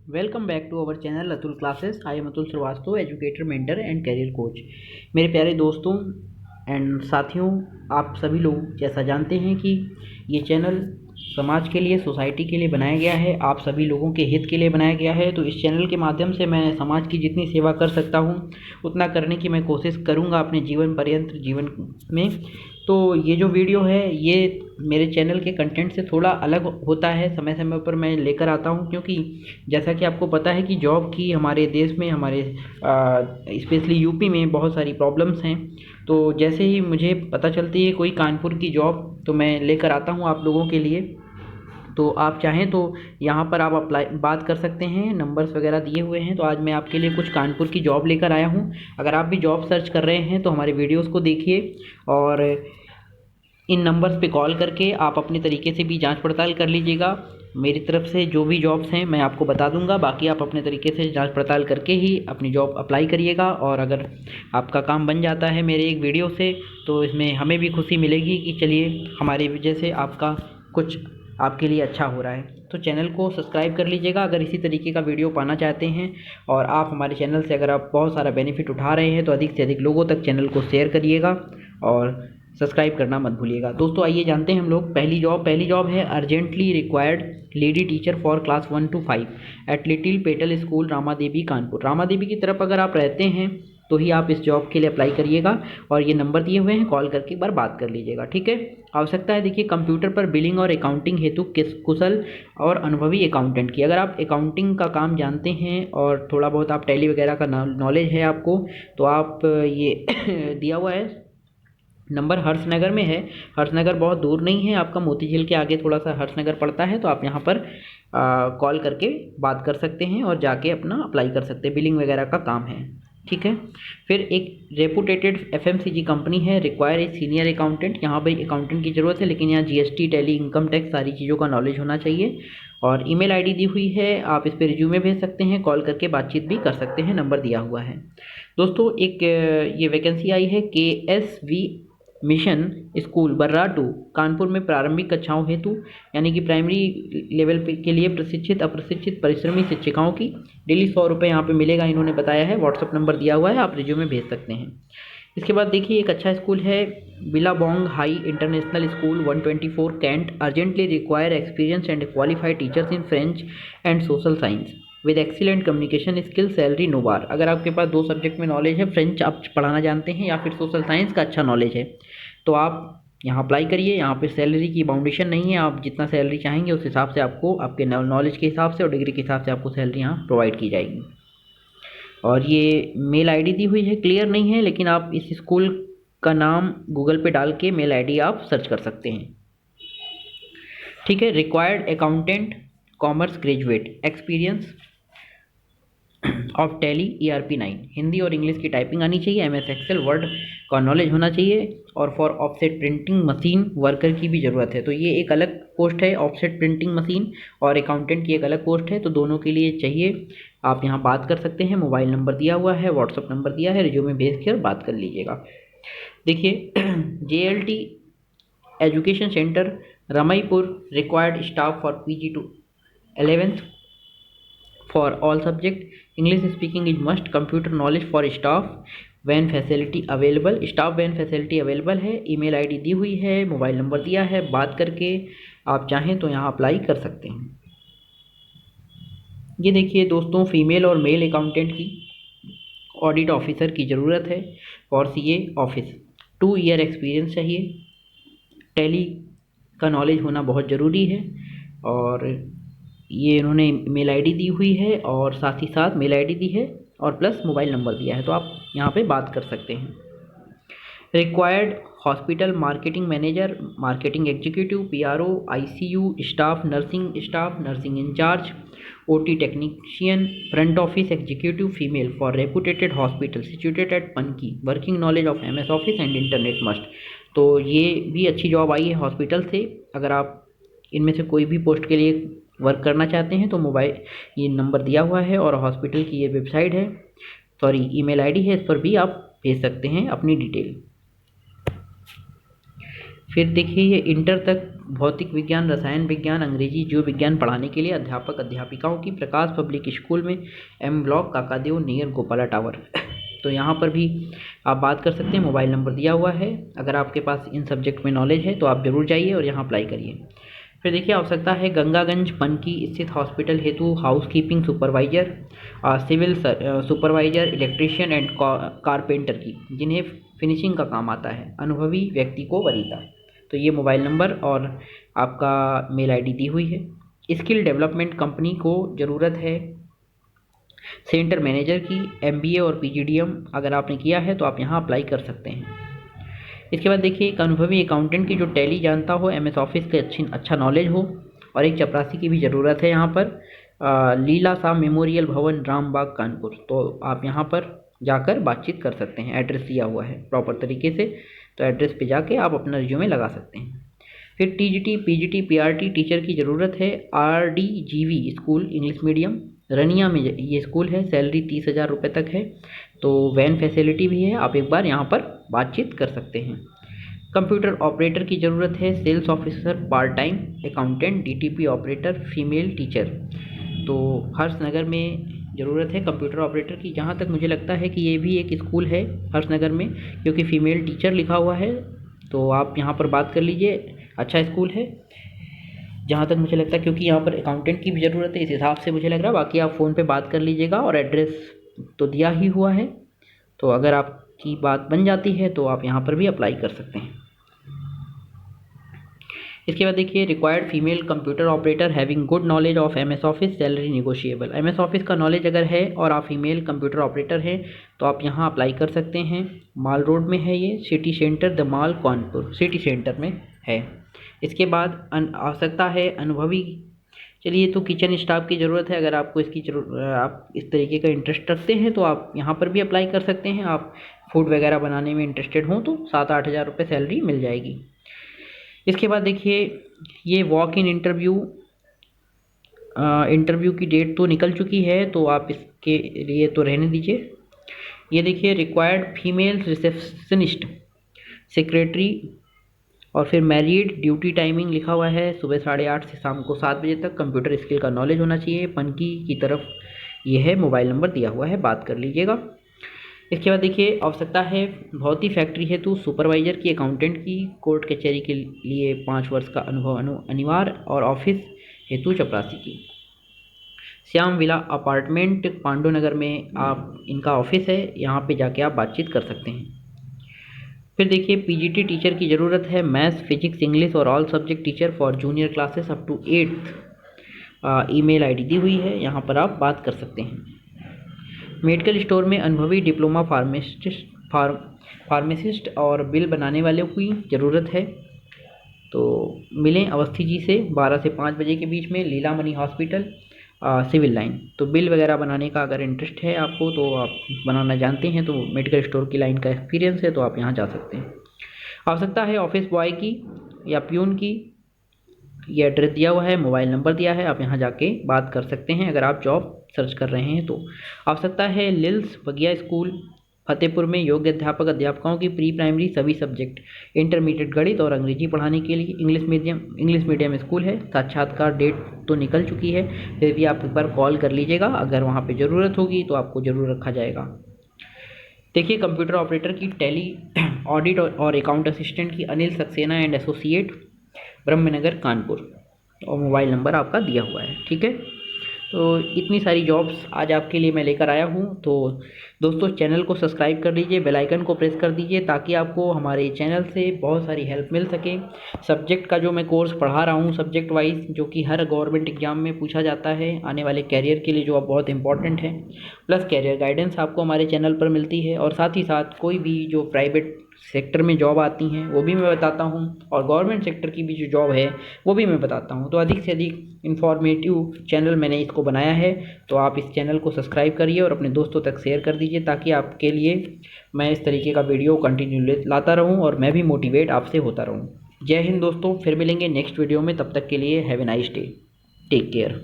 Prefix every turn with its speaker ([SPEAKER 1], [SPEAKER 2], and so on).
[SPEAKER 1] Welcome back to our channel Atul classes. I am Atul Shrivastava, educator, mentor and career coach. मेरे प्यारे दोस्तों and साथियों, आप सभी लोग जैसा जानते हैं कि ये चैनल समाज के लिए, सोसाइटी के लिए बनाया गया है, आप सभी लोगों के हित के लिए बनाया गया है। तो इस चैनल के माध्यम से मैं समाज की जितनी सेवा कर सकता हूँ उतना करने की मैं कोशिश करूँगा अपने जीवन पर्यंत जीवन में। तो ये जो वीडियो है ये मेरे चैनल के कंटेंट से थोड़ा अलग होता है, समय समय पर मैं लेकर आता हूँ, क्योंकि जैसा कि आपको पता है कि जॉब की हमारे देश में, हमारे स्पेशली यूपी में बहुत सारी प्रॉब्लम्स हैं। तो जैसे ही मुझे पता चलती है कोई कानपुर की जॉब, तो मैं लेकर आता हूँ आप लोगों के लिए। तो आप चाहें तो यहाँ पर आप अप्लाई बात कर सकते हैं, नंबर्स वगैरह दिए हुए हैं। तो आज मैं आपके लिए कुछ कानपुर की जॉब लेकर आया हूँ। अगर आप भी जॉब सर्च कर रहे हैं तो हमारे वीडियोस को देखिए और इन नंबर्स पे कॉल करके आप अपने तरीके से भी जांच पड़ताल कर लीजिएगा। मेरी तरफ से जो भी जॉब्स हैं मैं आपको बता दूंगा, बाकी आप अपने तरीके से जांच पड़ताल करके ही अपनी जॉब अप्लाई करिएगा। और अगर आपका काम बन जाता है मेरे एक वीडियो से, तो इसमें हमें भी खुशी मिलेगी कि चलिए हमारी वजह से आपका कुछ आपके लिए अच्छा हो रहा है। तो चैनल को सब्सक्राइब कर लीजिएगा अगर इसी तरीके का वीडियो पाना चाहते हैं। और आप हमारे चैनल से अगर आप बहुत सारा बेनिफिट उठा रहे हैं तो अधिक से अधिक लोगों तक चैनल को शेयर करिएगा और सब्सक्राइब करना मत भूलिएगा। दोस्तों आइए जानते हैं हम लोग पहली जॉब है urgently required lady teacher for class 1 to 5 at Little Petal School, Rama Devi, Kanpur. Rama Devi की तरफ अगर आप रहते हैं तो ही आप इस जॉब के लिए अप्लाई करिएगा। और ये नंबर दिए हुए हैं, कॉल करके एक बार बात कर लीजिएगा, ठीक है। आवश्यकता है देखिए कंप्यूटर पर बिलिंग और अकाउंटिंग हेतु कुशल और अनुभवी अकाउंटेंट की। अगर आप अकाउंटिंग का काम जानते हैं और थोड़ा बहुत आप टैली वगैरह का नॉलेज है आपको, तो आप ये दिया हुआ है नंबर हर्षनगर में है। हर्षनगर बहुत दूर नहीं है आपका, मोती झील के आगे थोड़ा सा हर्षनगर पड़ता है। तो आप यहाँ पर कॉल करके बात कर सकते हैं और जाके अपना अप्लाई कर सकते हैं, बिलिंग वगैरह का काम है, ठीक है। फिर एक रेपुटेटेड एफएमसीजी कंपनी है, रिक्वायर ए सीनियर अकाउंटेंट। यहाँ भाई अकाउंटेंट की ज़रूरत है, लेकिन यहाँ जीएसटी, टैली, इनकम टैक्स सारी चीज़ों का नॉलेज होना चाहिए। और ईमेल आईडी दी हुई है, आप इस पर रिज्यूमे भेज सकते हैं, कॉल करके बातचीत भी कर सकते हैं, नंबर दिया हुआ है। दोस्तों एक ये वैकेंसी आई है KSV मिशन स्कूल बर्राटू, कानपुर में प्रारंभिक कक्षाओं हेतु, यानी कि प्राइमरी लेवल के लिए प्रशिक्षित अप्रशिक्षित परिश्रमी शिक्षिकाओं की डेली 100 रुपये यहाँ पे मिलेगा, इन्होंने बताया है। व्हाट्सअप नंबर दिया हुआ है, आप रिज्यूमे भेज सकते हैं। इसके बाद देखिए एक अच्छा स्कूल है Billabong High International School 124 cantt, urgently require experience and qualified teachers in French and social science with excellent communication skill, salary no bar. अगर आपके पास 2 सब्जेक्ट में नॉलेज है, फ्रेंच आप पढ़ाना जानते हैं या फिर सोशल साइंस का अच्छा नॉलेज है, तो आप यहाँ अप्लाई करिए। यहाँ पे सैलरी की बाउंडेशन नहीं है, आप जितना सैलरी चाहेंगे उस हिसाब से आपको, आपके नॉलेज के हिसाब से और डिग्री के हिसाब से आपको सैलरी यहाँ प्रोवाइड की जाएगी। और ये मेल आईडी दी हुई है, क्लियर नहीं है, लेकिन आप इस स्कूल का नाम गूगल पे डाल के मेल आईडी आप सर्च कर सकते हैं, ठीक है। Required accountant commerce graduate, experience of tally ERP 9, Hindi और इंग्लिश की टाइपिंग आनी चाहिए, MS एक्सेल वर्ड का नॉलेज होना चाहिए। और for offset printing machine worker की भी ज़रूरत है। तो ये एक अलग पोस्ट है, ऑफसेट प्रिंटिंग मशीन, और अकाउंटेंट की एक अलग पोस्ट है, तो दोनों के लिए चाहिए। आप यहाँ बात कर सकते हैं, मोबाइल नंबर दिया हुआ है, व्हाट्सअप नंबर दिया है, रिज्यूमे भेज कर बात कर लीजिएगा। देखिए JLT education centre Ramaipur, required staff for PG to 11th for all subject, English speaking is must, computer knowledge for staff, van facility available, staff van facility available है। ईमेल आईडी दी हुई है, मोबाइल नंबर दिया है, बात करके आप चाहें तो यहाँ अप्लाई कर सकते हैं। ये देखिए दोस्तों फीमेल और मेल अकाउंटेंट की ऑडिट ऑफिसर की ज़रूरत है और CA ऑफिस, 2 ईयर एक्सपीरियंस चाहिए, टैली का नॉलेज होना बहुत ज़रूरी है। और ये इन्होंने मेल आईडी दी हुई है और साथ ही साथ मेल आईडी दी है और प्लस मोबाइल नंबर दिया है, तो आप यहाँ पे बात कर सकते हैं। Required hospital marketing manager, marketing executive, PRO, ICU staff, nursing incharge, OT technician, front office executive female for reputed hospital situated at Panki, working knowledge of MS office and internet must. तो ये भी अच्छी जॉब आई है hospital से। अगर आप इनमें से कोई भी पोस्ट के लिए वर्क करना चाहते हैं तो मोबाइल ये नंबर दिया हुआ है और हॉस्पिटल की ये वेबसाइट है, सॉरी ईमेल आईडी है, इस पर भी आप भेज सकते हैं अपनी डिटेल। फिर देखिए ये इंटर तक भौतिक विज्ञान, रसायन विज्ञान, अंग्रेजी, जीव विज्ञान पढ़ाने के लिए अध्यापक अध्यापिकाओं की प्रकाश पब्लिक स्कूल में M block, Kakadev near Gopala tower. तो यहाँ पर भी आप बात कर सकते हैं। मोबाइल नंबर दिया हुआ है। अगर आपके पास इन सब्जेक्ट में नॉलेज है तो आप ज़रूर जाइए और यहाँ अप्लाई करिए। फिर देखिए आवश्यकता है गंगागंज पनकी स्थित हॉस्पिटल हेतु housekeeping supervisor, civil supervisor, electrician and carpenter की, जिन्हें फिनिशिंग का काम आता है, अनुभवी व्यक्ति को वरीयता। तो ये मोबाइल नंबर और आपका मेल आईडी दी हुई है। स्किल डेवलपमेंट कंपनी को ज़रूरत है सेंटर मैनेजर की, एमबीए और पीजीडीएम अगर आपने किया है तो आप यहाँ अप्लाई कर सकते हैं। इसके बाद देखिए एक अनुभवी अकाउंटेंट की जो टैली जानता हो, एमएस ऑफिस के अच्छा नॉलेज हो, और एक चपरासी की भी ज़रूरत है यहाँ पर, लीला शाह मेमोरियल भवन, रामबाग, कानपुर। तो आप यहाँ पर जाकर बातचीत कर सकते हैं। एड्रेस दिया हुआ है प्रॉपर तरीके से, तो एड्रेस पे जाके आप अपना रिज्यूमे लगा सकते हैं। फिर टीजीटी, पीजीटी, पीआरटी टीचर की ज़रूरत है। आरडीजीवी स्कूल इंग्लिश मीडियम रनिया में ये स्कूल है। सैलरी 30,000 रुपये तक है। तो वैन फैसिलिटी भी है। आप एक बार यहाँ पर बातचीत कर सकते हैं। कंप्यूटर ऑपरेटर की ज़रूरत है। Sales officer part time, accountant, DTP operator, female teacher. तो हर्षनगर में ज़रूरत है कंप्यूटर ऑपरेटर की। जहाँ तक मुझे लगता है कि ये भी एक स्कूल है हर्षनगर में, क्योंकि फ़ीमेल टीचर लिखा हुआ है। तो आप यहाँ पर बात कर लीजिए, अच्छा स्कूल है जहाँ तक मुझे लगता है, क्योंकि यहाँ पर अकाउंटेंट की भी ज़रूरत है, इस हिसाब से मुझे लग रहा है। बाकी आप फ़ोन पे बात कर लीजिएगा और एड्रेस तो दिया ही हुआ है। तो अगर आपकी बात बन जाती है तो आप यहाँ पर भी अप्लाई कर सकते हैं। इसके बाद देखिए required female computer operator having good knowledge of MS office, salary negotiable. MS office का नॉलेज अगर है और आप फीमेल कंप्यूटर ऑपरेटर हैं तो आप यहाँ अप्लाई कर सकते हैं। माल रोड में है ये, city centre the mall, Kanpur city centre में है। इसके बाद आवश्यकता है अनुभवी, चलिए तो किचन स्टाफ की ज़रूरत है। अगर आपको इसकी आप इस तरीके का इंटरेस्ट रखते हैं तो आप यहाँ पर भी अप्लाई कर सकते हैं। आप फूड वगैरह बनाने में इंटरेस्टेड हों तो 7-8 हज़ार रुपये सैलरी मिल जाएगी। इसके बाद देखिए ये वॉक इन इंटरव्यू की डेट तो निकल चुकी है, तो आप इसके लिए तो रहने दीजिए। ये देखिए रिक्वायर्ड फीमेल रिसेप्शनिस्ट, सेक्रेटरी, और फिर मैरिड, ड्यूटी टाइमिंग लिखा हुआ है सुबह 8:30 से शाम को 7 बजे तक। कंप्यूटर स्किल का नॉलेज होना चाहिए। पनकी की तरफ ये है, मोबाइल नंबर दिया हुआ है, बात कर लीजिएगा। इसके बाद देखिए आवश्यकता है भौतिक फैक्ट्री हेतु सुपरवाइजर की, अकाउंटेंट की, कोर्ट कचहरी के लिए 5 वर्ष का अनुभव अनिवार्य, और ऑफिस हेतु चपरासी की। श्याम विला अपार्टमेंट पांडुनगर में आप इनका ऑफिस है, यहाँ पे जाके आप बातचीत कर सकते हैं। फिर देखिए पीजीटी टीचर की ज़रूरत है। मैथ्स, फिजिक्स, इंग्लिश और all subject teacher for junior classes up to 8th। Email ID दी हुई है, यहाँ पर आप बात कर सकते हैं। मेडिकल स्टोर में अनुभवी डिप्लोमा फार्मासिस्ट और बिल बनाने वाले की ज़रूरत है। तो मिलें अवस्थी जी से 12 से 5 बजे के बीच में, लीलामणि हॉस्पिटल, सिविल लाइन। तो बिल वगैरह बनाने का अगर इंटरेस्ट है आपको, तो आप बनाना जानते हैं, तो मेडिकल स्टोर की लाइन का एक्सपीरियंस है, तो आप यहाँ जा सकते हैं। आवश्यकता है ऑफिस बॉय की या प्यून की। ये एड्रेस दिया हुआ है, मोबाइल नंबर दिया है, आप यहाँ जाके बात कर सकते हैं अगर आप जॉब सर्च कर रहे हैं तो। आवश्यकता है लिल्स बगिया स्कूल फतेहपुर में योग्य अध्यापक अध्यापकों की, प्री प्राइमरी सभी सब्जेक्ट, इंटरमीडिएट गणित और अंग्रेजी पढ़ाने के लिए। इंग्लिश मीडियम स्कूल है। साक्षात्कार डेट तो निकल चुकी है, फिर भी आप एक बार कॉल कर लीजिएगा, अगर वहाँ पे ज़रूरत होगी तो आपको ज़रूर रखा जाएगा। देखिए कंप्यूटर ऑपरेटर की टैली, ऑडिट और अकाउंट असिस्टेंट की, अनिल सक्सेना एंड एसोसिएट, ब्रह्मनगर, कानपुर, और मोबाइल नंबर आपका दिया हुआ है। ठीक है, तो इतनी सारी जॉब्स आज आपके लिए मैं लेकर आया हूँ। तो दोस्तों चैनल को सब्सक्राइब कर लीजिए, बेल आइकन को प्रेस कर दीजिए, ताकि आपको हमारे चैनल से बहुत सारी हेल्प मिल सके। सब्जेक्ट का जो मैं कोर्स पढ़ा रहा हूँ सब्जेक्ट वाइज, जो कि हर गवर्नमेंट एग्जाम में पूछा जाता है आने वाले कैरियर के लिए, जो अब बहुत इंपॉर्टेंट है, प्लस कैरियर गाइडेंस आपको हमारे चैनल पर मिलती है। और साथ ही साथ कोई भी जो प्राइवेट सेक्टर में जॉब आती हैं वो भी मैं बताता हूँ, और गवर्नमेंट सेक्टर की भी जो जॉब है वो भी मैं बताता हूँ। तो अधिक से अधिक इन्फॉर्मेटिव चैनल मैंने इसको बनाया है, तो आप इस चैनल को सब्सक्राइब करिए और अपने दोस्तों तक शेयर कर दीजिए, ताकि आपके लिए मैं इस तरीके का वीडियो कंटिन्यू लाता रहूँ और मैं भी मोटिवेट आपसे होता रहूँ। जय हिंद दोस्तों, फिर मिलेंगे नेक्स्ट वीडियो में, तब तक के लिए have a nice day, take care.